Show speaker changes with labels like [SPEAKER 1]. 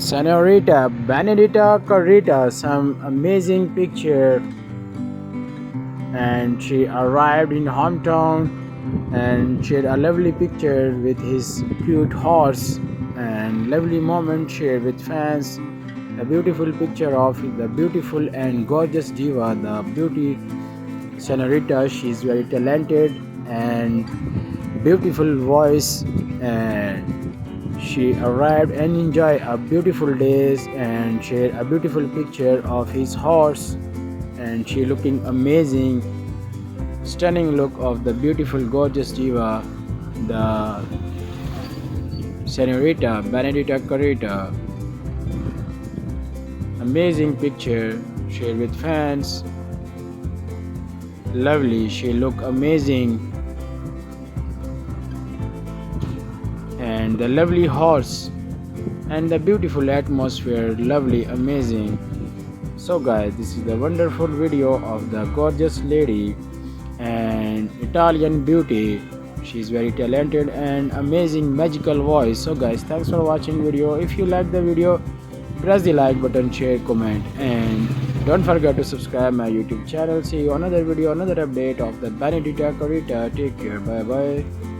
[SPEAKER 1] Senorita Benedetta caretta, some amazing picture, and she arrived in hometown and shared a lovely picture with his cute horse and lovely moment shared with fans. A beautiful picture of the beautiful and gorgeous diva, the beauty Senorita. She's very talented and beautiful voice, and she arrived and enjoyed a beautiful days and shared a beautiful picture of his horse, and she looking amazing, stunning look of the beautiful gorgeous diva, the Senorita Benedetta caretta. Amazing picture shared with fans. Lovely, she look amazing, and the lovely horse and the beautiful atmosphere, lovely, amazing. So guys, this is the wonderful video of the gorgeous lady and Italian beauty. She's very talented and amazing magical voice. So guys, thanks for watching video. If you like the video, press the like button, share, comment, and don't forget to subscribe my YouTube channel. See you another video, another update of the Benedetta caretta. Take care, bye bye.